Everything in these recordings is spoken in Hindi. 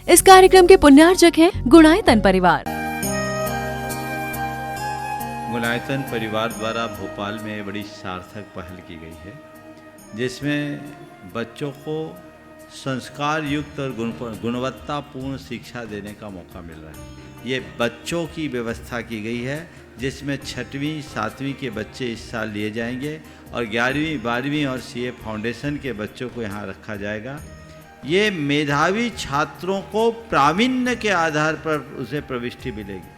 इस कार्यक्रम के पुण्यार्जक हैं गुणायतन परिवार। गुणायतन परिवार द्वारा भोपाल में बड़ी सार्थक पहल की गई है, जिसमें बच्चों को संस्कार युक्त और गुणवत्तापूर्ण शिक्षा देने का मौका मिल रहा है। ये बच्चों की व्यवस्था की गई है, जिसमें 6वीं 7वीं के बच्चे इस साल लिए जाएंगे और 11वीं 12वीं और सीए फाउंडेशन के बच्चों को यहाँ रखा जाएगा। ये मेधावी छात्रों को प्रावीण्य के आधार पर उसे प्रविष्टि मिलेगी।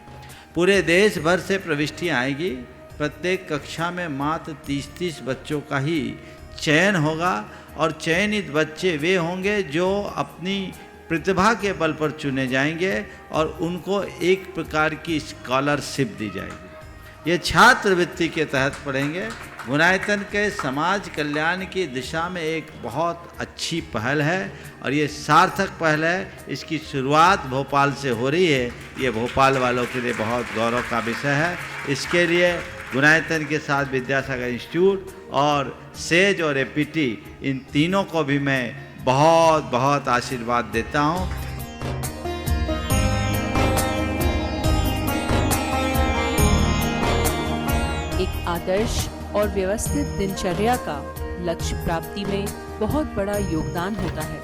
पूरे देश भर से प्रविष्टियाँ आएगी। प्रत्येक कक्षा में मात्र 30-30 बच्चों का ही चयन होगा और चयनित बच्चे वे होंगे जो अपनी प्रतिभा के बल पर चुने जाएंगे और उनको एक प्रकार की स्कॉलरशिप दी जाएगी। ये छात्रवृत्ति के तहत पढ़ेंगे। गुणायतन के समाज कल्याण की दिशा में एक बहुत अच्छी पहल है और ये सार्थक पहल है। इसकी शुरुआत भोपाल से हो रही है। ये भोपाल वालों के लिए बहुत गौरव का विषय है। इसके लिए गुणायतन के साथ विद्यासागर इंस्टीट्यूट और सेज और एपीटी, इन तीनों को भी मैं बहुत बहुत आशीर्वाद देता हूँ। एक आदर्श और व्यवस्थित दिनचर्या का लक्ष्य प्राप्ति में बहुत बड़ा योगदान होता है।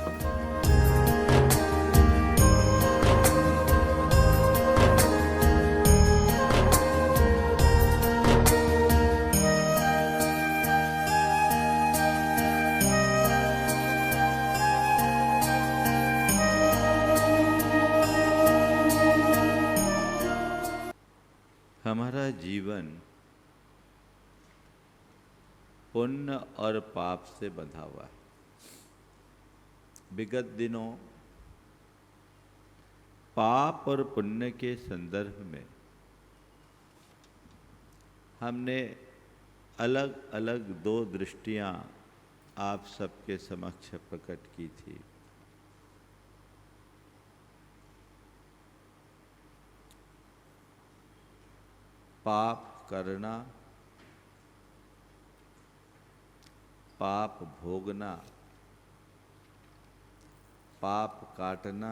हमारा जीवन पुण्य और पाप से बंधा हुआ है। विगत दिनों पाप और पुण्य के संदर्भ में हमने अलग अलग 2 दृष्टियां आप सबके समक्ष प्रकट की थी। पाप करना, पाप भोगना, पाप काटना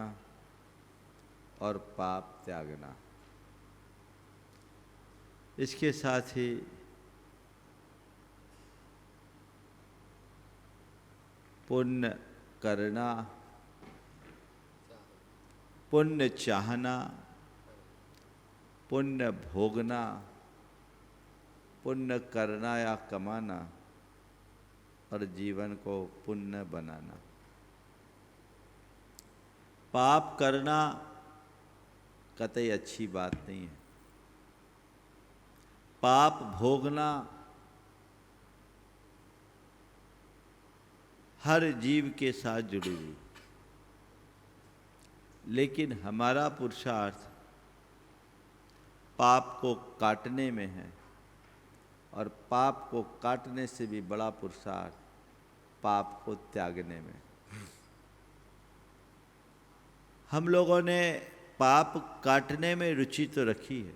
और पाप त्यागना। इसके साथ ही पुण्य करना, पुण्य चाहना, पुण्य भोगना, पुण्य करना या कमाना और जीवन को पुण्य बनाना। पाप करना कतई अच्छी बात नहीं है। पाप भोगना हर जीव के साथ जुड़ी हुई, लेकिन हमारा पुरुषार्थ पाप को काटने में है और पाप को काटने से भी बड़ा पुरुषार्थ पाप को त्यागने में। हम लोगों ने पाप काटने में रुचि तो रखी है,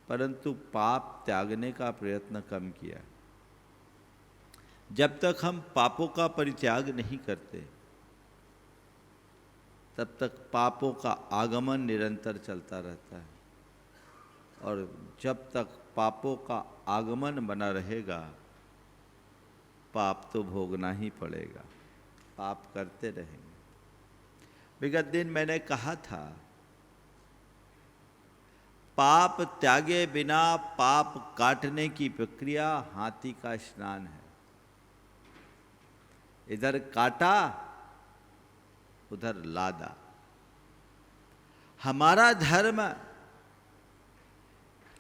परंतु पाप त्यागने का प्रयत्न कम किया। जब तक हम पापों का परित्याग नहीं करते, तब तक पापों का आगमन निरंतर चलता रहता है और जब तक पापों का आगमन बना रहेगा, पाप तो भोगना ही पड़ेगा। पाप करते रहेंगे। विगत दिन मैंने कहा था, पाप त्यागे बिना पाप काटने की प्रक्रिया हाथी का स्नान है। इधर काटा उधर लादा। हमारा धर्म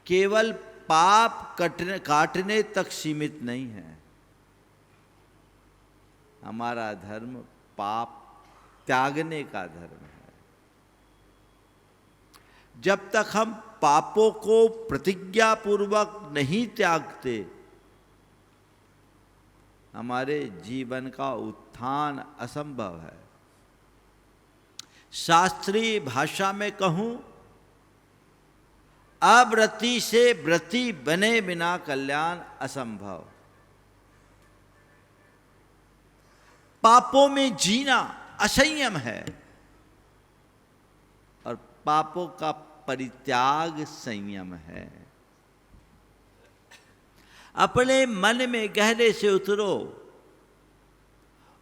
केवल पाप काटने तक सीमित नहीं है। हमारा धर्म पाप त्यागने का धर्म है। जब तक हम पापों को प्रतिज्ञापूर्वक नहीं त्यागते, हमारे जीवन का उत्थान असंभव है। शास्त्रीय भाषा में कहूं, अव्रति से व्रति बने बिना कल्याण असंभव। पापों में जीना असंयम है और पापों का परित्याग संयम है। अपने मन में गहरे से उतरो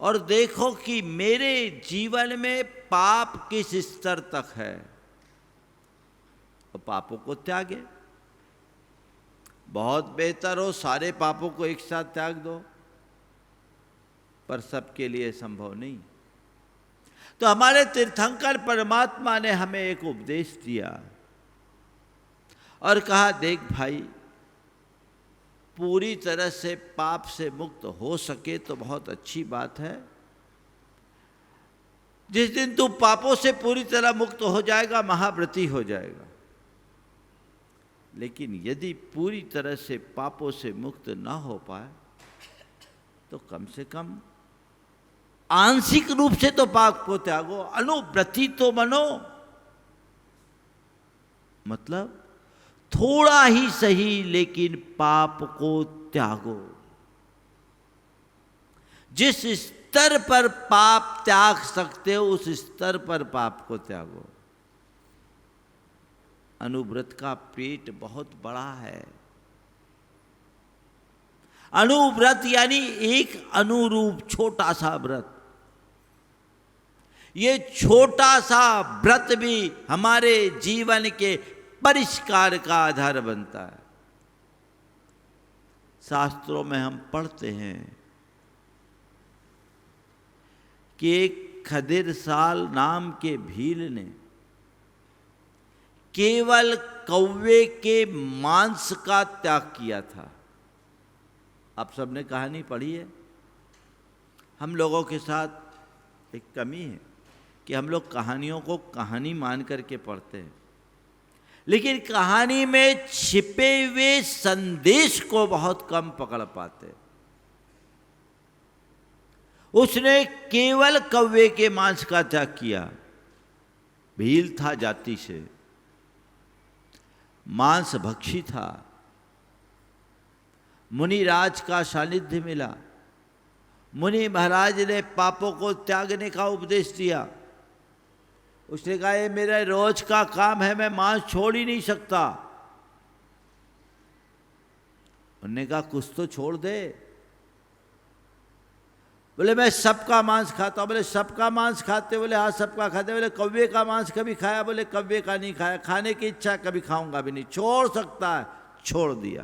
और देखो कि मेरे जीवन में पाप किस स्तर तक है, और पापों को त्यागे। बहुत बेहतर हो सारे पापों को एक साथ त्याग दो, पर सबके लिए संभव नहीं। तो हमारे तीर्थंकर परमात्मा ने हमें एक उपदेश दिया और कहा, देख भाई, पूरी तरह से पाप से मुक्त हो सके तो बहुत अच्छी बात है। जिस दिन तू पापों से पूरी तरह मुक्त हो जाएगा, महाव्रती हो जाएगा। लेकिन यदि पूरी तरह से पापों से मुक्त ना हो पाए तो कम से कम आंशिक रूप से तो पाप को त्यागो, अनुव्रति तो बनो। मतलब थोड़ा ही सही लेकिन पाप को त्यागो। जिस स्तर पर पाप त्याग सकते हो उस स्तर पर पाप को त्यागो। अनुव्रत का पेट बहुत बड़ा है। अनुव्रत यानी एक अनुरूप छोटा सा व्रत। ये छोटा सा व्रत भी हमारे जीवन के परिष्कार का आधार बनता है। शास्त्रों में हम पढ़ते हैं कि एक खदिरसाल नाम के भील ने केवल कौवे के मांस का त्याग किया था। आप सबने कहानी पढ़ी है। हम लोगों के साथ एक कमी है कि हम लोग कहानियों को कहानी मान करके पढ़ते हैं, लेकिन कहानी में छिपे हुए संदेश को बहुत कम पकड़ पाते। उसने केवल कौवे के मांस का त्याग किया। भील था जाति से, मांस भक्षी था। मुनिराज का सानिध्य मिला। मुनि महाराज ने पापों को त्यागने का उपदेश दिया। उसने कहा, ये मेरा रोज का काम है, मैं मांस छोड़ ही नहीं सकता। उन्होंने कहा, कुछ तो छोड़ दे। बोले, मैं सबका मांस खाता हूं। बोले, सबका मांस खाते? बोले, हाँ सबका खाते। बोले, कौवे का मांस कभी खाया? बोले, कौवे का नहीं खाया। खाने की इच्छा, कभी खाऊंगा भी नहीं। छोड़ सकता है। छोड़ दिया।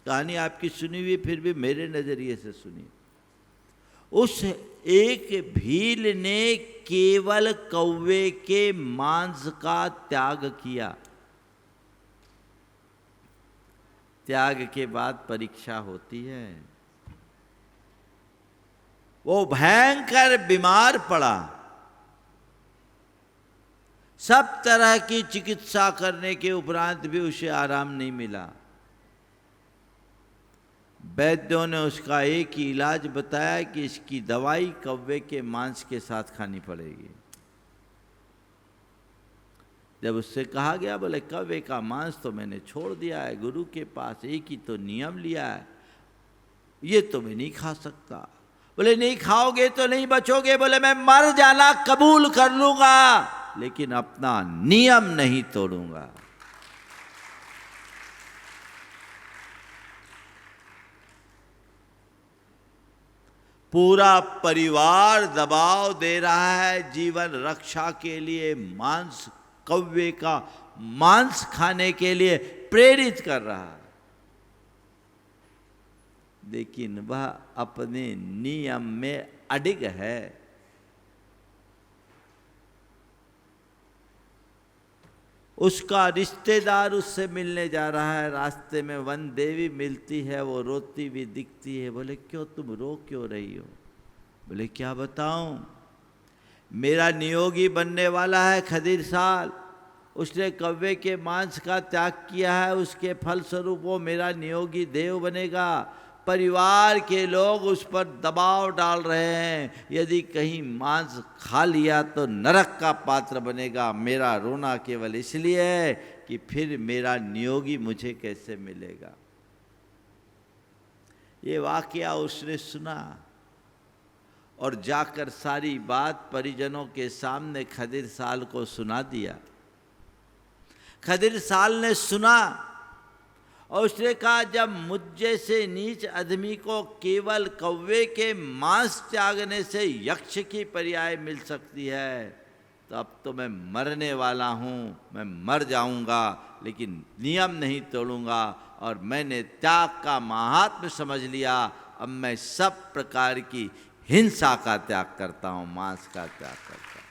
कहानी आपकी सुनी हुई, फिर भी मेरे नजरिए से सुनी। उस एक भील ने केवल कौवे के मांस का त्याग किया। त्याग के बाद परीक्षा होती है। वो भयंकर बीमार पड़ा। सब तरह की चिकित्सा करने के उपरांत भी उसे आराम नहीं मिला। वैद्यों ने उसका एक ही इलाज बताया कि इसकी दवाई कौवे के मांस के साथ खानी पड़ेगी। जब उससे कहा गया, बोले, कौवे का मांस तो मैंने छोड़ दिया है, गुरु के पास एक ही तो नियम लिया है, ये तो मैं नहीं खा सकता। बोले, नहीं खाओगे तो नहीं बचोगे। बोले, मैं मर जाना कबूल कर लूंगा, लेकिन अपना नियम नहीं तोड़ूंगा। पूरा परिवार दबाव दे रहा है जीवन रक्षा के लिए, मांस, कौवे का मांस खाने के लिए प्रेरित कर रहा है, लेकिन वह अपने नियम में अडिग है। उसका रिश्तेदार उससे मिलने जा रहा है। रास्ते में वन देवी मिलती है, वो रोती भी दिखती है। बोले, क्यों, तुम रो क्यों रही हो? बोले, क्या बताऊं, मेरा नियोगी बनने वाला है खदिरसाल। उसने कौवे के मांस का त्याग किया है, उसके फलस्वरूप वो मेरा नियोगी देव बनेगा। परिवार के लोग उस पर दबाव डाल रहे हैं, यदि कहीं मांस खा लिया तो नरक का पात्र बनेगा। मेरा रोना केवल इसलिए है कि फिर मेरा नियोगी मुझे कैसे मिलेगा। ये वाकया उसने सुना। और जाकर सारी बात परिजनों के सामने खदिर साल को सुना दिया। खदिर साल ने सुना और उसने कहा, जब मुझ जैसे नीच आदमी को केवल कौवे के मांस त्यागने से यक्ष की पर्याय मिल सकती है, तो अब तो मैं मरने वाला हूँ, मैं मर जाऊँगा, लेकिन नियम नहीं तोड़ूंगा। और मैंने त्याग का महात्म्य समझ लिया। अब मैं सब प्रकार की हिंसा का त्याग करता हूँ, मांस का त्याग करता हूँ।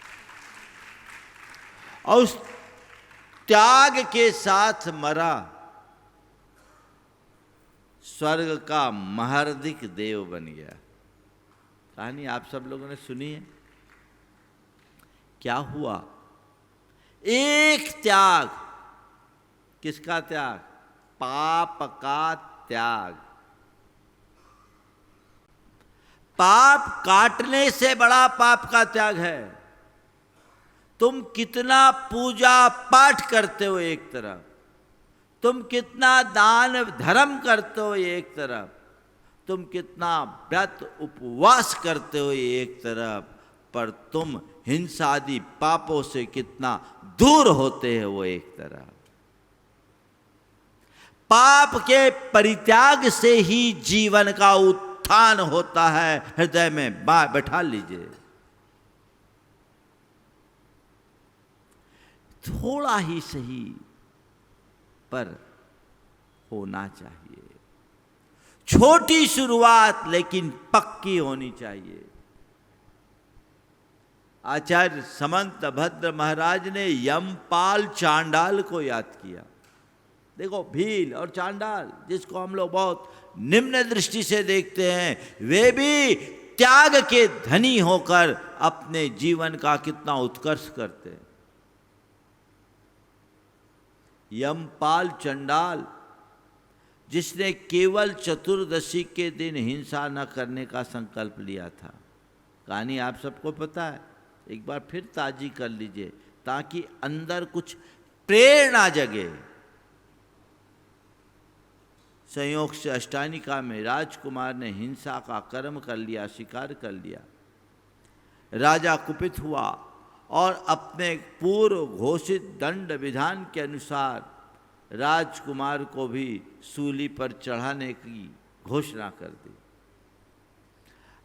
और उस त्याग के साथ मरा, स्वर्ग का महारधिक देव बन गया। कहानी आप सब लोगों ने सुनी है। क्या हुआ? एक त्याग। किसका त्याग? पाप का त्याग। पाप काटने से बड़ा पाप का त्याग है। तुम कितना पूजा पाठ करते हो एक तरफ, तुम कितना दान धर्म करते हो एक तरफ, तुम कितना व्रत उपवास करते हो एक तरफ, पर तुम हिंसा आदि पापों से कितना दूर होते हैं वो एक तरफ। पाप के परित्याग से ही जीवन का उत्थान होता है। हृदय में बैठा लीजिए। थोड़ा ही सही पर होना चाहिए। छोटी शुरुआत लेकिन पक्की होनी चाहिए। आचार्य समंत भद्र महाराज ने यमपाल चांडाल को याद किया। देखो, भील और चांडाल जिसको हम लोग बहुत निम्न दृष्टि से देखते हैं, वे भी त्याग के धनी होकर अपने जीवन का कितना उत्कर्ष करते हैं। यमपाल चंडाल जिसने केवल चतुर्दशी के दिन हिंसा न करने का संकल्प लिया था। कहानी आप सबको पता है, एक बार फिर ताजी कर लीजिए ताकि अंदर कुछ प्रेरणा जगे। संयोग से अष्टानिका में राजकुमार ने हिंसा का कर्म कर लिया, स्वीकार कर लिया। राजा कुपित हुआ और अपने पूर्व घोषित दंड विधान के अनुसार राजकुमार को भी सूली पर चढ़ाने की घोषणा कर दी।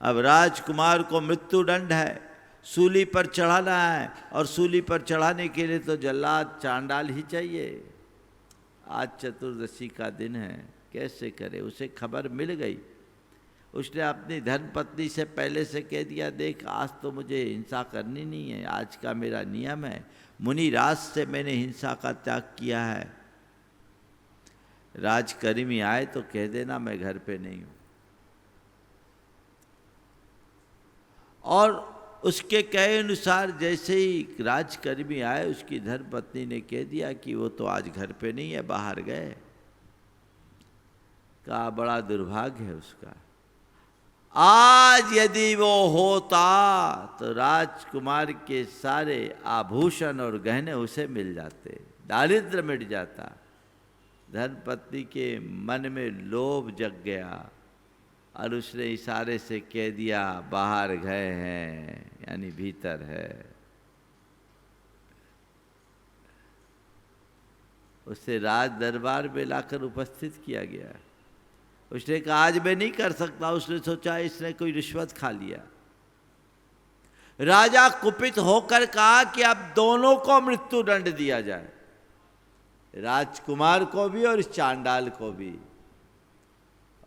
अब राजकुमार को मृत्यु दंड है, सूली पर चढ़ाना है, और सूली पर चढ़ाने के लिए तो जल्लाद चांडाल ही चाहिए। आज चतुर्दशी का दिन है, कैसे करे? उसे खबर मिल गई। उसने अपनी धर्मपत्नी से पहले से कह दिया, देख आज तो मुझे हिंसा करनी नहीं है, आज का मेरा नियम है, मुनि राज से मैंने हिंसा का त्याग किया है। राजकर्मी आए तो कह देना मैं घर पे नहीं हूं। और उसके कहे अनुसार जैसे ही राजकर्मी आए, उसकी धर्मपत्नी ने कह दिया कि वो तो आज घर पे नहीं है, बाहर गए। का बड़ा दुर्भाग्य है उसका। आज यदि वो होता तो राजकुमार के सारे आभूषण और गहने उसे मिल जाते, दारिद्र्य मिट जाता। धर्मपत्नी के मन में लोभ जग गया और उसने इशारे से कह दिया बाहर गए हैं, यानी भीतर है। उसे राज दरबार में लाकर उपस्थित किया गया। उसने कहा आज मैं नहीं कर सकता। उसने सोचा इसने कोई रिश्वत खा लिया। राजा कुपित होकर कहा कि अब दोनों को मृत्यु दंड दिया जाए, राजकुमार को भी और इस चांडाल को भी,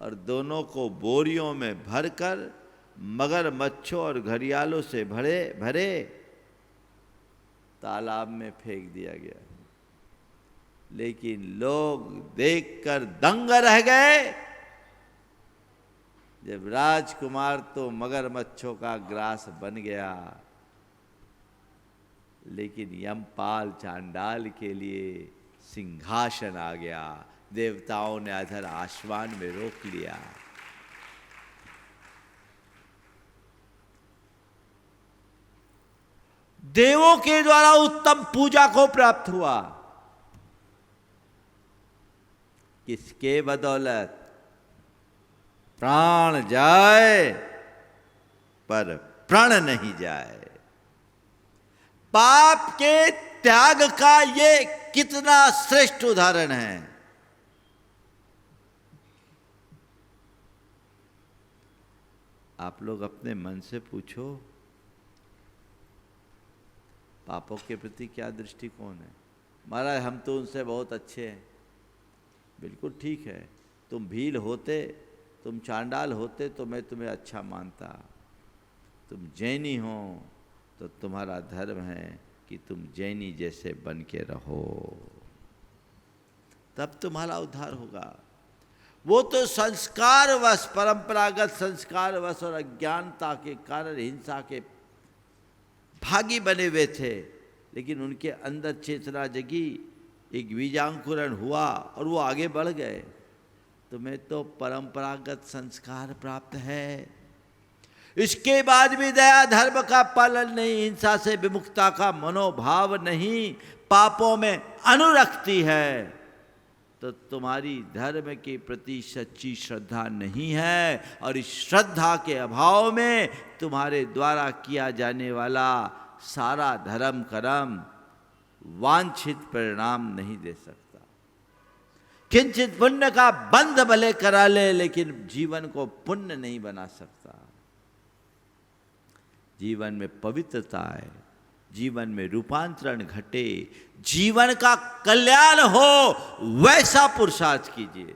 और दोनों को बोरियों में भरकर मगरमच्छों और घड़ियालों से भरे तालाब में फेंक दिया गया। लेकिन लोग देखकर दंग रह गए जब राजकुमार तो मगरमच्छों का ग्रास बन गया, लेकिन यमपाल चांडाल के लिए सिंहासन आ गया। देवताओं ने अधर आसमान में रोक लिया। देवों के द्वारा उत्तम पूजा को प्राप्त हुआ। किसके बदौलत? प्राण जाए पर प्रण नहीं जाए। पाप के त्याग का ये कितना श्रेष्ठ उदाहरण है। आप लोग अपने मन से पूछो, पापों के प्रति क्या दृष्टिकोण है? महाराज हम तो उनसे बहुत अच्छे हैं। बिल्कुल ठीक है, तुम भील होते, तुम चांडाल होते तो मैं तुम्हें अच्छा मानता। तुम जैनी हो तो तुम्हारा धर्म है कि तुम जैनी जैसे बन के रहो, तब तुम्हारा उद्धार होगा। वो तो संस्कारवश, परंपरागत संस्कारवश और अज्ञानता के कारण हिंसा के भागी बने हुए थे, लेकिन उनके अंदर चेतना जगी, एक बीजांकुरण हुआ और वो आगे बढ़ गए। तुम्हें तो परंपरागत संस्कार प्राप्त है, इसके बाद भी दया धर्म का पालन नहीं, हिंसा से विमुक्ता का मनोभाव नहीं, पापों में अनुरक्ति है, तो तुम्हारी धर्म के प्रति सच्ची श्रद्धा नहीं है। और इस श्रद्धा के अभाव में तुम्हारे द्वारा किया जाने वाला सारा धर्म कर्म वांछित परिणाम नहीं दे सकता। किंचित पुण्य का बंध भले करा ले, लेकिन जीवन को पुण्य नहीं बना सकता। जीवन में पवित्रता आए, जीवन में रूपांतरण घटे, जीवन का कल्याण हो, वैसा पुरुषार्थ कीजिए।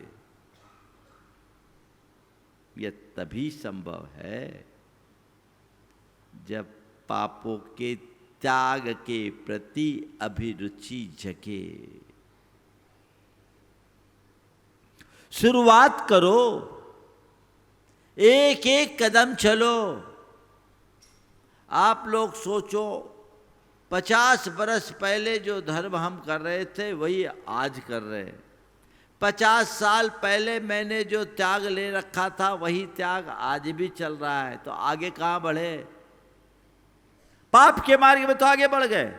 यह तभी संभव है जब पापों के त्याग के प्रति अभिरुचि जगे। शुरुआत करो, एक एक कदम चलो। आप लोग सोचो, 50 बरस पहले जो धर्म हम कर रहे थे वही आज कर रहे हैं। 50 साल पहले मैंने जो त्याग ले रखा था वही त्याग आज भी चल रहा है, तो आगे कहाँ बढ़े? पाप के मार्ग में तो आगे बढ़ गए,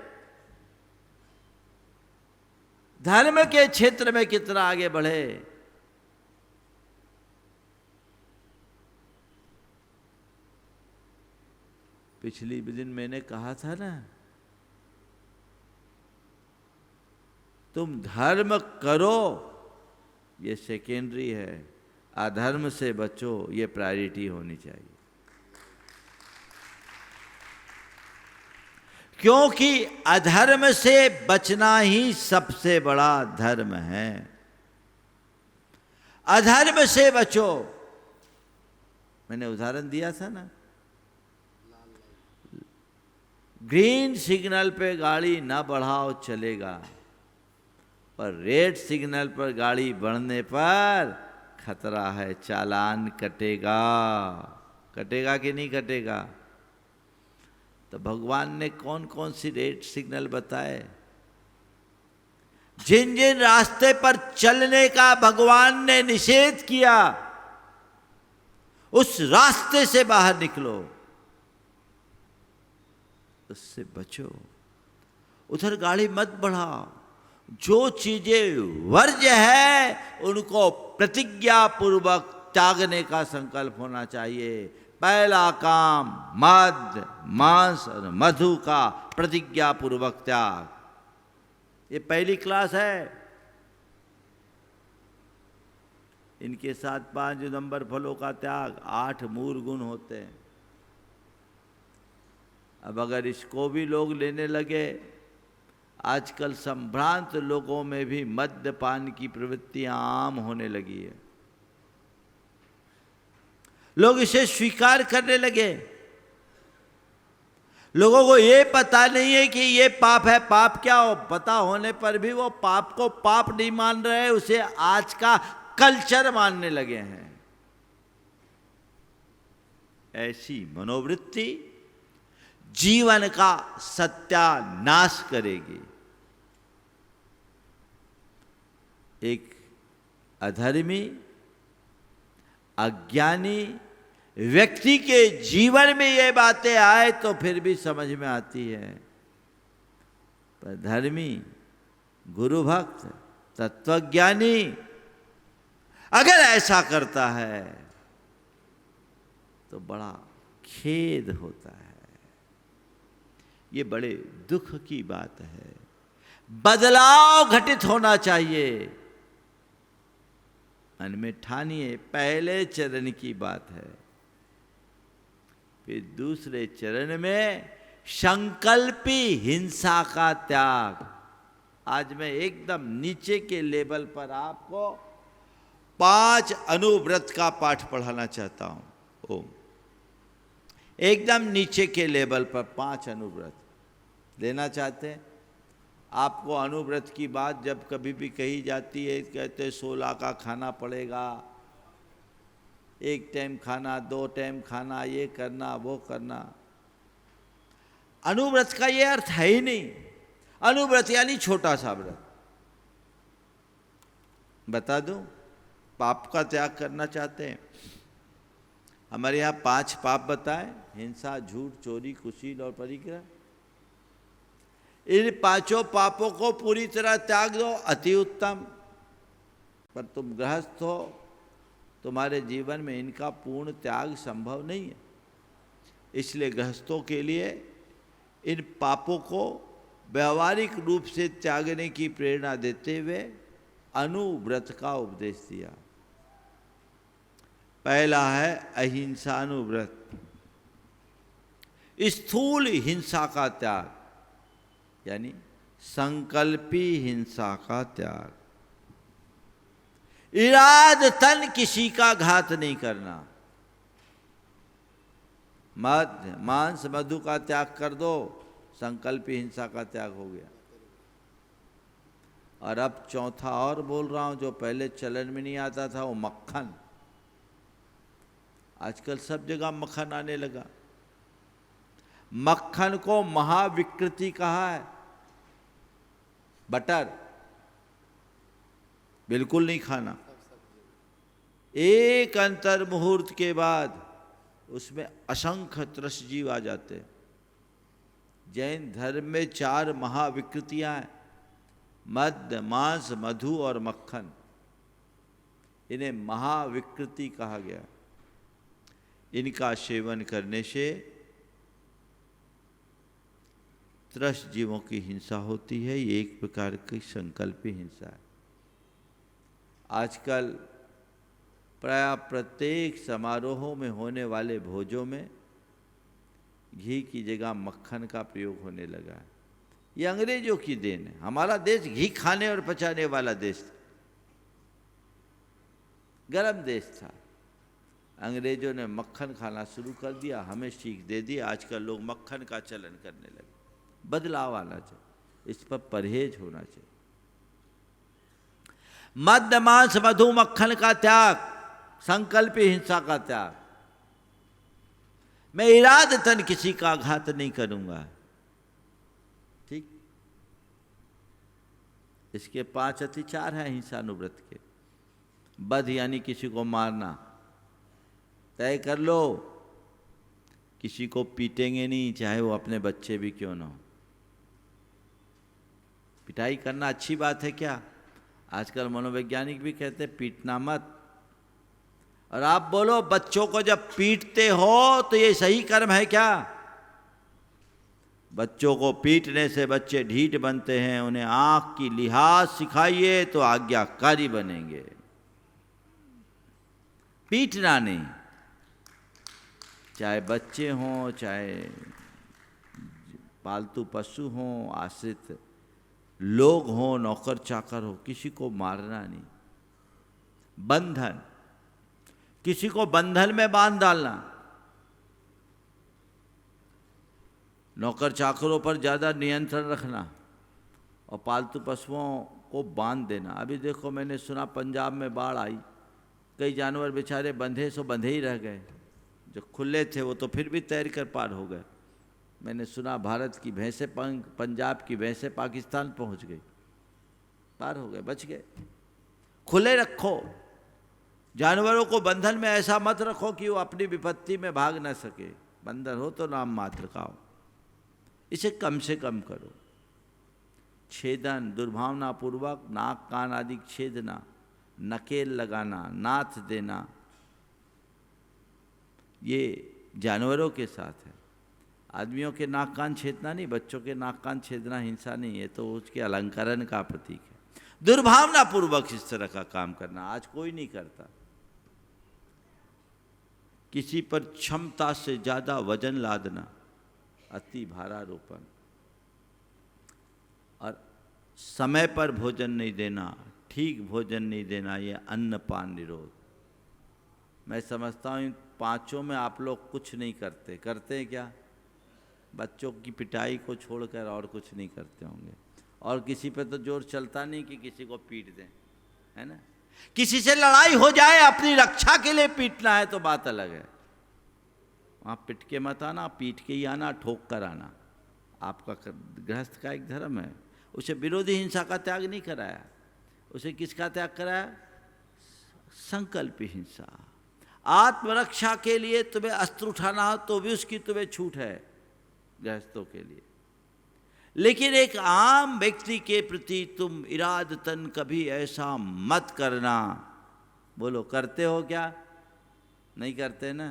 धर्म के क्षेत्र में कितना आगे बढ़े। पिछली दिन मैंने कहा था ना, तुम धर्म करो ये सेकेंडरी है, अधर्म से बचो ये प्रायोरिटी होनी चाहिए। क्योंकि अधर्म से बचना ही सबसे बड़ा धर्म है। अधर्म से बचो। मैंने उदाहरण दिया था ना, ग्रीन सिग्नल पे गाड़ी ना बढ़ाओ चलेगा, पर रेड सिग्नल पर गाड़ी बढ़ने पर खतरा है, चालान कटेगा। कटेगा कि नहीं कटेगा? तो भगवान ने कौन कौन सी रेड सिग्नल बताए? जिन जिन रास्ते पर चलने का भगवान ने निषेध किया, उस रास्ते से बाहर निकलो, उससे बचो, उधर गाड़ी मत बढ़ाओ। जो चीजें वर्ज्य है उनको प्रतिज्ञा पूर्वक त्यागने का संकल्प होना चाहिए। पहला काम मद, मांस और मधु का प्रतिज्ञा पूर्वक त्याग। ये पहली क्लास है। इनके साथ 5 नंबर फलों का त्याग, 8 मूल गुण होते हैं। अब अगर इसको भी लोग लेने लगे, आजकल संभ्रांत लोगों में भी मद्यपान की प्रवृत्तियां आम होने लगी है। लोग इसे स्वीकार करने लगे। लोगों को ये पता नहीं है कि ये पाप है। पाप क्या हो, पता होने पर भी वो पाप को पाप नहीं मान रहे, उसे आज का कल्चर मानने लगे हैं। ऐसी मनोवृत्ति जीवन का सत्यानाश करेगी। एक अधर्मी, अज्ञानी व्यक्ति के जीवन में ये बातें आए तो फिर भी समझ में आती है, पर धर्मी, गुरु भक्त, तत्वज्ञानी अगर ऐसा करता है तो बड़ा खेद होता है। ये बड़े दुख की बात है। बदलाव घटित होना चाहिए। मन में ठानिए, पहले चरण की बात है। फिर दूसरे चरण में संकल्पी हिंसा का त्याग। आज मैं एकदम नीचे के लेवल पर आपको 5 अनुव्रत का पाठ पढ़ाना चाहता हूं। ओम, एकदम नीचे के लेवल पर 5 अनुव्रत लेना चाहते हैं। आपको अनुव्रत की बात जब कभी भी कही जाती है, कहते 16 का खाना पड़ेगा, 1 टाइम खाना, 2 टाइम खाना, ये करना वो करना। अनुव्रत का ये अर्थ है ही नहीं। अनुव्रत यानी छोटा सा व्रत। बता दूं, पाप का त्याग करना चाहते हैं, हमारे यहाँ 5 पाप बताए: हिंसा, झूठ, चोरी, कुशील और परिग्रह। इन 5 पापों को पूरी तरह त्याग दो, अति उत्तम। पर तुम गृहस्थ हो, तुम्हारे जीवन में इनका पूर्ण त्याग संभव नहीं है। इसलिए गृहस्थों के लिए इन पापों को व्यवहारिक रूप से त्यागने की प्रेरणा देते हुए अनुव्रत का उपदेश दिया। पहला है अहिंसानुव्रत, स्थूल हिंसा का त्याग, यानी संकल्पी हिंसा का त्याग। इरादतन किसी का घात नहीं करना। मद, मांस, मधु का त्याग कर दो, संकल्पी हिंसा का त्याग हो गया। और अब चौथा और बोल रहा हूं, जो पहले चलन में नहीं आता था, वो मक्खन। आजकल सब जगह मक्खन आने लगा। मक्खन को महाविकृति कहा है। बटर बिल्कुल नहीं खाना। एक अंतर मुहूर्त के बाद उसमें असंख्य त्रसजीव आ जाते हैं। जैन धर्म में 4 महाविकृतियां हैं: मद, मांस, मधु और मक्खन। इन्हें महाविकृति कहा गया। इनका सेवन करने से त्रस जीवों की हिंसा होती है। ये एक प्रकार की संकल्पी हिंसा है। आजकल प्राय प्रत्येक समारोहों में होने वाले भोजों में घी की जगह मक्खन का प्रयोग होने लगा है। ये अंग्रेजों की देन है। हमारा देश घी खाने और पचाने वाला देश था, गरम देश था। अंग्रेजों ने मक्खन खाना शुरू कर दिया, हमें सीख दे दी। आजकल लोग मक्खन का चलन करने लगे। बदलाव आना चाहिए, इस पर परहेज होना चाहिए। मद, मांस, मधु, मक्खन का त्याग, संकल्पी हिंसा का त्याग। मैं इरादतन किसी का घात नहीं करूंगा। ठीक। इसके 5 अतिचार हैं हिंसानुव्रत के। बध यानी किसी को मारना। तय कर लो, किसी को पीटेंगे नहीं, चाहे वो अपने बच्चे भी क्यों ना हो। पिटाई करना अच्छी बात है क्या? आजकल मनोवैज्ञानिक भी कहते हैं पीटना मत। और आप बोलो, बच्चों को जब पीटते हो तो ये सही कर्म है क्या? बच्चों को पीटने से बच्चे ढीठ बनते हैं। उन्हें आंख की लिहाज सिखाइए तो आज्ञाकारी बनेंगे। पीटना नहीं। चाहे बच्चे हों, चाहे पालतू पशु हों, आश्रित लोग हों, नौकर चाकर हो, किसी को मारना नहीं। बंधन, किसी को बंधन में बांध डालना। नौकर चाकरों पर ज़्यादा नियंत्रण रखना और पालतू पशुओं को बांध देना। अभी देखो, मैंने सुना पंजाब में बाढ़ आई, कई जानवर बेचारे बंधे सो बंधे ही रह गए। जो खुले थे वो तो फिर भी तैर कर पार हो गए। मैंने सुना भारत की भैंसें, पंजाब की भैंसें पाकिस्तान पहुंच गई, पार हो गए, बच गए। खुले रखो जानवरों को, बंधन में ऐसा मत रखो कि वो अपनी विपत्ति में भाग न सके। बंधन हो तो नाम मात्र का हो, इसे कम से कम करो। छेदन, दुर्भावनापूर्वक नाक कान आदि छेदना, नकेल लगाना, नाथ देना, ये जानवरों के साथ है। आदमियों के नाक कान छेदना नहीं, बच्चों के नाक कान छेदना हिंसा नहीं है, तो उसके अलंकरण का प्रतीक है। दुर्भावना पूर्वक इस तरह का काम करना आज कोई नहीं करता। किसी पर क्षमता से ज्यादा वजन लादना, अति भारारोपण, और समय पर भोजन नहीं देना, ठीक भोजन नहीं देना, ये अन्नपान निरोध। मैं समझता हूँ इन पांचों में आप लोग कुछ नहीं करते। करते हैं क्या? बच्चों की पिटाई को छोड़कर और कुछ नहीं करते होंगे। और किसी पे तो जोर चलता नहीं कि किसी को पीट दें, है ना। किसी से लड़ाई हो जाए, अपनी रक्षा के लिए पीटना है तो बात अलग है। वहाँ पिट के मत आना, पीट के ही आना, ठोक कर आना। आपका गृहस्थ का एक धर्म है। उसे विरोधी हिंसा का त्याग नहीं कराया, उसे किसका त्याग कराया? संकल्प हिंसा। आत्मरक्षा के लिए तुम्हें अस्त्र उठाना हो तो भी उसकी तुम्हें छूट है गृहस्थों के लिए, लेकिन एक आम व्यक्ति के प्रति तुम इरादतन कभी ऐसा मत करना। बोलो, करते हो क्या? नहीं करते ना।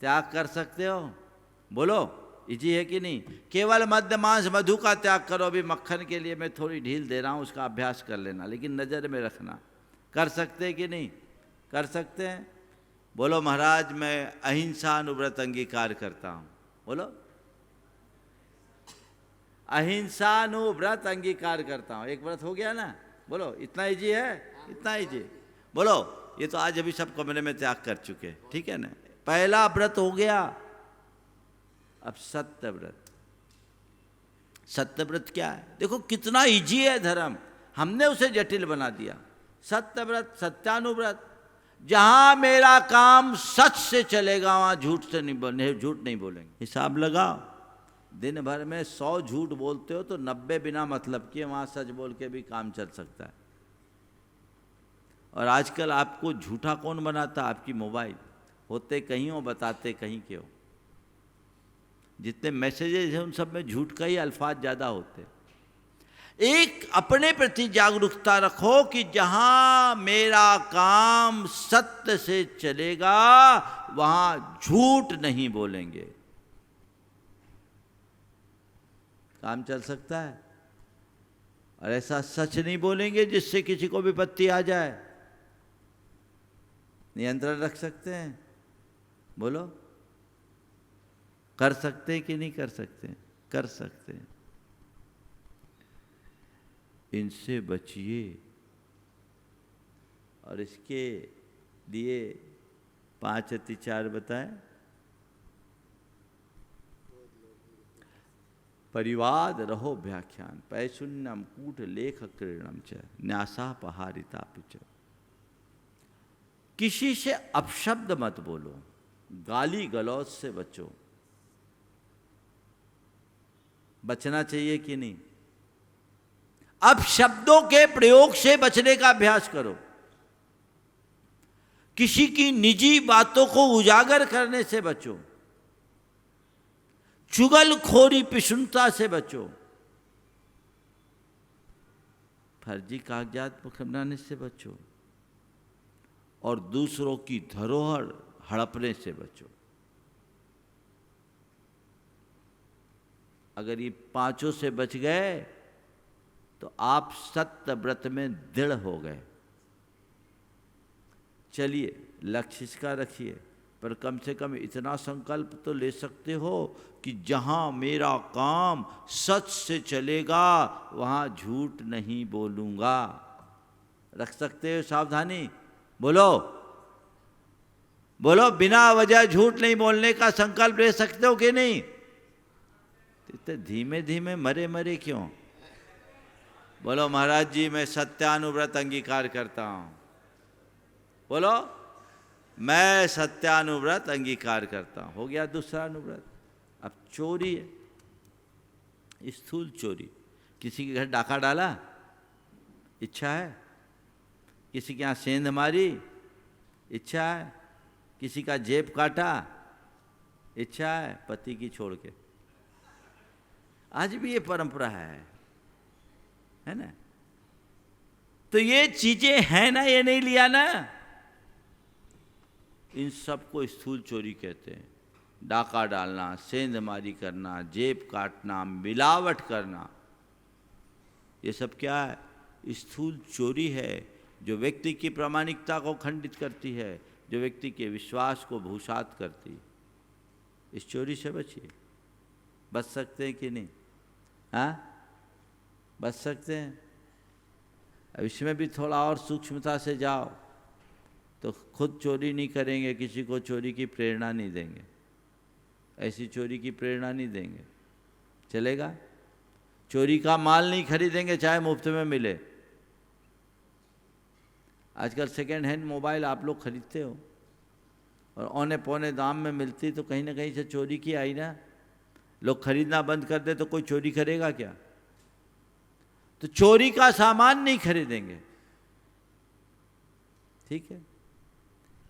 त्याग कर सकते हो? बोलो, इजी है कि नहीं? केवल मद्य मांस मधु का त्याग करो। अभी मक्खन के लिए मैं थोड़ी ढील दे रहा हूँ, उसका अभ्यास कर लेना, लेकिन नज़र में रखना। कर सकते हैं कि नहीं? कर सकते हैं? बोलो, महाराज मैं अहिंसा अनुव्रत अंगीकार करता हूँ। बोलो, अहिंसानुव्रत अंगीकार करता हूँ। एक व्रत हो गया ना? बोलो, इतना इजी है? इतना इजी? बोलो, ये तो आज अभी सब कमरे में त्याग कर चुके, ठीक है ना। पहला व्रत हो गया। अब सत्य व्रत। सत्य व्रत क्या है? देखो कितना इजी है धर्म, हमने उसे जटिल बना दिया। सत्य व्रत, सत्यानुव्रत, जहां मेरा काम सच से चलेगा वहां झूठ नहीं बोलेंगे। हिसाब लगाओ, दिन भर में 100 झूठ बोलते हो तो 90 बिना मतलब के, वहां सच बोल के भी काम चल सकता है। और आजकल आपको झूठा कौन बनाता? आपकी मोबाइल। होते कहीं हो, बताते कहीं के हो। जितने मैसेजेस हैं उन सब में झूठ का ही अल्फाज ज़्यादा होते। एक अपने प्रति जागरूकता रखो कि जहां मेरा काम सत्य से चलेगा वहां झूठ नहीं बोलेंगे। काम चल सकता है। और ऐसा सच नहीं बोलेंगे जिससे किसी को विपत्ति आ जाए। नियंत्रण रख सकते हैं? बोलो, कर सकते हैं कि नहीं कर सकते? कर सकते हैं। इनसे बचिए। और इसके लिए 5 अतिचार बताएं। परिवाद रहो व्याख्यान, पैशून्यम कूट लेख क्रीड़म च न्यासापहारिता पिच। किसी से अपशब्द मत बोलो, गाली गलौज से बचो। बचना चाहिए कि नहीं? अब शब्दों के प्रयोग से बचने का अभ्यास करो। किसी की निजी बातों को उजागर करने से बचो। चुगलखोरी पिशुनता से बचो। फर्जी कागजात बनाने से बचो। और दूसरों की धरोहर हड़पने से बचो। अगर ये 5 से बच गए तो आप सत्य व्रत में दृढ़ हो गए। चलिए, लक्ष्य इसका रखिए, पर कम से कम इतना संकल्प तो ले सकते हो कि जहां मेरा काम सच से चलेगा वहां झूठ नहीं बोलूंगा। रख सकते हो सावधानी? बोलो, बोलो, बिना वजह झूठ नहीं बोलने का संकल्प ले सकते हो कि नहीं? इतने धीमे धीमे मरे मरे क्यों? बोलो, महाराज जी मैं सत्यानुव्रत अंगीकार करता हूं। बोलो, मैं सत्यानुव्रत अंगीकार करता हूं। हो गया दूसरा अनुव्रत। अब चोरी है, स्थूल चोरी। किसी के घर डाका डाला, इच्छा है? किसी के यहाँ सेंध मारी, इच्छा है? किसी का जेब काटा, इच्छा है? पति की छोड़ के। आज भी ये परंपरा है ना? तो ये चीजें हैं ना, ये नहीं लिया ना, इन सब को स्थूल चोरी कहते हैं। डाका डालना, सेंधमारी करना, जेब काटना, मिलावट करना, ये सब क्या है? स्थूल चोरी है, जो व्यक्ति की प्रामाणिकता को खंडित करती है, जो व्यक्ति के विश्वास को भूसात करती है। इस चोरी से बचिए। बच सकते हैं कि नहीं? हाँ, बच सकते हैं। अब इसमें भी थोड़ा और सूक्ष्मता से जाओ तो खुद चोरी नहीं करेंगे, किसी को चोरी की प्रेरणा नहीं देंगे, ऐसी चोरी की प्रेरणा नहीं देंगे, चलेगा? चोरी का माल नहीं खरीदेंगे चाहे मुफ्त में मिले। आजकल सेकेंड हैंड मोबाइल आप लोग खरीदते हो और औने पौने दाम में मिलती, तो कहीं ना कहीं से चोरी की आई ना। लोग खरीदना बंद कर दे तो कोई चोरी करेगा क्या? तो चोरी का सामान नहीं खरीदेंगे, ठीक है?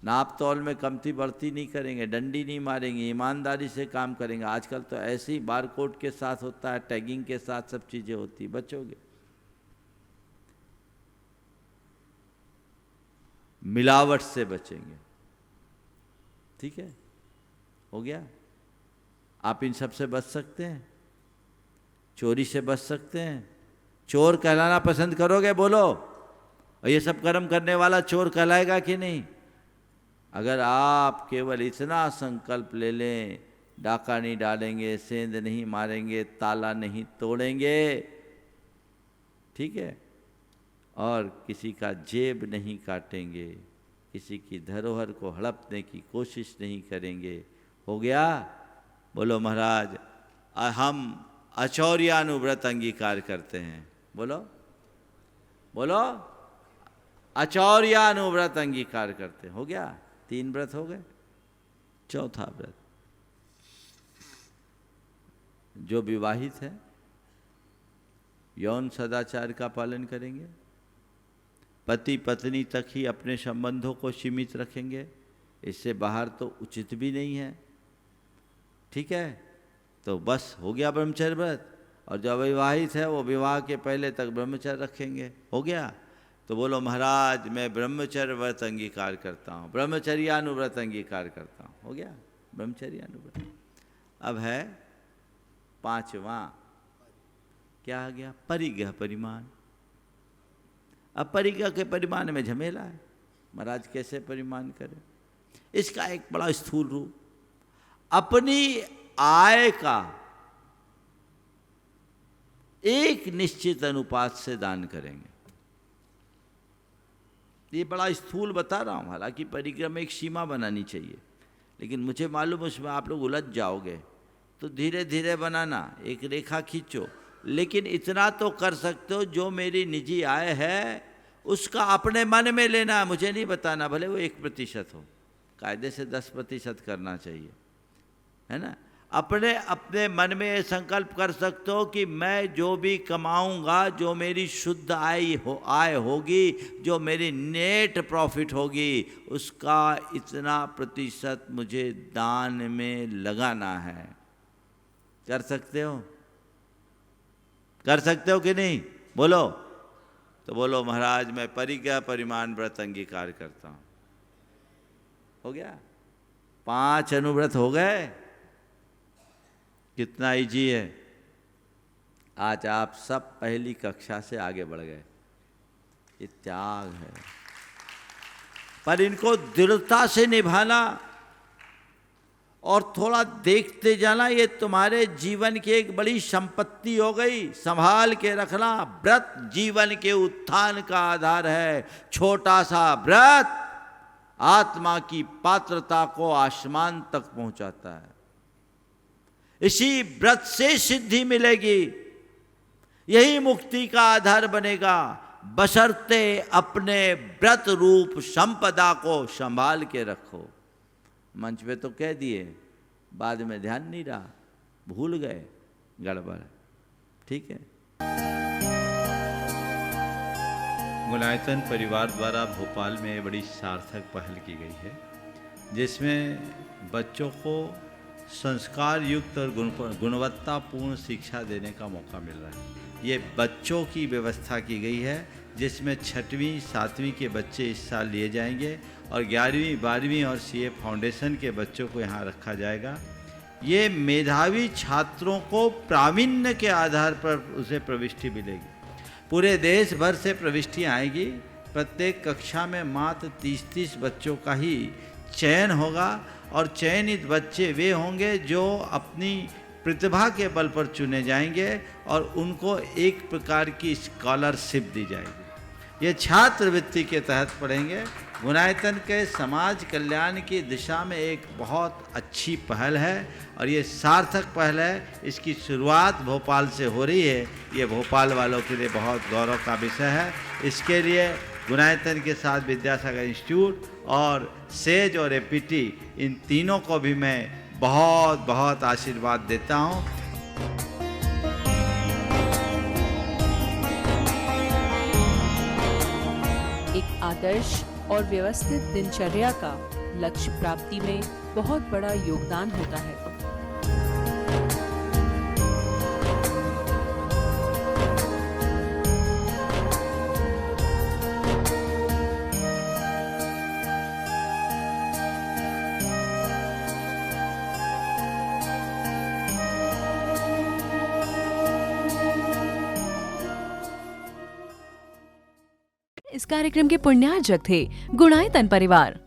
नाप तौल में कमती बढ़ती नहीं करेंगे, डंडी नहीं मारेंगे, ईमानदारी से काम करेंगे। आजकल तो ऐसे ही बारकोड के साथ होता है, टैगिंग के साथ सब चीज़ें होती, बचोगे। मिलावट से बचेंगे, ठीक है? हो गया? आप इन सब से बच सकते हैं, चोरी से बच सकते हैं। चोर कहलाना पसंद करोगे? बोलो। और ये सब कर्म करने वाला चोर कहलाएगा कि नहीं? अगर आप केवल इतना संकल्प ले लें, डाका नहीं डालेंगे, सेंध नहीं मारेंगे, ताला नहीं तोड़ेंगे, ठीक है, और किसी का जेब नहीं काटेंगे, किसी की धरोहर को हड़पने की कोशिश नहीं करेंगे, हो गया? बोलो महाराज, हम अचौर्यानुव्रत अंगीकार करते हैं। बोलो बोलो, अचौर्यानुव्रत अंगीकार करते हैं। हो गया? 3 व्रत हो गए। चौथा व्रत, जो विवाहित है यौन सदाचार का पालन करेंगे, पति पत्नी तक ही अपने संबंधों को सीमित रखेंगे, इससे बाहर तो उचित भी नहीं है, ठीक है? तो बस हो गया ब्रह्मचर्य व्रत। और जो अविवाहित है वो विवाह के पहले तक ब्रह्मचर्य रखेंगे। हो गया? तो बोलो महाराज, मैं ब्रह्मचर्य व्रत अंगीकार करता हूँ, ब्रह्मचर्यानुव्रत अंगीकार करता हूँ। हो गया? ब्रह्मचर्यानुव्रत। अब है 5वां, क्या आ गया? परिग्रह परिमाण। अब परिग्रह के परिमाण में झमेला है, महाराज कैसे परिमाण करें? इसका एक बड़ा स्थूल रूप, अपनी आय का एक निश्चित अनुपात से दान करेंगे। ये बड़ा स्थूल बता रहा हूं, हालांकि परिग्रह में एक सीमा बनानी चाहिए, लेकिन मुझे मालूम उसमें आप लोग उलझ जाओगे, तो धीरे धीरे बनाना, एक रेखा खींचो। लेकिन इतना तो कर सकते हो, जो मेरी निजी आय है उसका अपने मन में लेना, मुझे नहीं बताना, भले वो 1% हो, कायदे से 10% करना चाहिए, है ना? अपने अपने मन में ये संकल्प कर सकते हो कि मैं जो भी कमाऊंगा, जो मेरी शुद्ध आय होगी, जो मेरी नेट प्रॉफिट होगी, उसका इतना प्रतिशत मुझे दान में लगाना है। कर सकते हो? कर सकते हो कि नहीं? बोलो। तो बोलो महाराज, मैं परिग्रह परिमाण व्रत अंगीकार करता हूं। हो गया? 5 अनुव्रत हो गए। कितना इजी है। आज आप सब पहली कक्षा से आगे बढ़ गए। ये त्याग है, पर इनको दृढ़ता से निभाना और थोड़ा देखते जाना, ये तुम्हारे जीवन की एक बड़ी संपत्ति हो गई। संभाल के रखना। व्रत जीवन के उत्थान का आधार है। छोटा सा व्रत आत्मा की पात्रता को आसमान तक पहुंचाता है। इसी व्रत से सिद्धि मिलेगी, यही मुक्ति का आधार बनेगा, बशर्ते अपने व्रत रूप संपदा को संभाल के रखो। मंच पे तो कह दिए, बाद में ध्यान नहीं रहा, भूल गए, गड़बड़। ठीक है। गुणायतन परिवार द्वारा भोपाल में बड़ी सार्थक पहल की गई है, जिसमें बच्चों को संस्कार युक्त और गुणवत्तापूर्ण शिक्षा देने का मौका मिल रहा है। ये बच्चों की व्यवस्था की गई है, जिसमें 6वीं 7वीं के बच्चे इस साल लिए जाएंगे और 11वीं 12वीं और CA फाउंडेशन के बच्चों को यहाँ रखा जाएगा। ये मेधावी छात्रों को प्रावीण्य के आधार पर उसे प्रविष्टि मिलेगी। पूरे देश भर से प्रविष्टियाँ आएगी। प्रत्येक कक्षा में मात्र 30-30 बच्चों का ही चयन होगा और चयनित बच्चे वे होंगे जो अपनी प्रतिभा के बल पर चुने जाएंगे और उनको एक प्रकार की स्कॉलरशिप दी जाएगी। ये छात्रवृत्ति के तहत पढ़ेंगे। गुणायतन के समाज कल्याण की दिशा में एक बहुत अच्छी पहल है और ये सार्थक पहल है। इसकी शुरुआत भोपाल से हो रही है। ये भोपाल वालों के लिए बहुत गौरव का विषय है। इसके लिए गुणायतन के साथ विद्यासागर इंस्टीट्यूट और सेज और एपीटी इन तीनों को भी मैं बहुत बहुत आशीर्वाद देता हूँ। एक आदर्श और व्यवस्थित दिनचर्या का लक्ष्य प्राप्ति में बहुत बड़ा योगदान होता है। इस कार्यक्रम के पुण्यार्जक थे गुणायतन परिवार।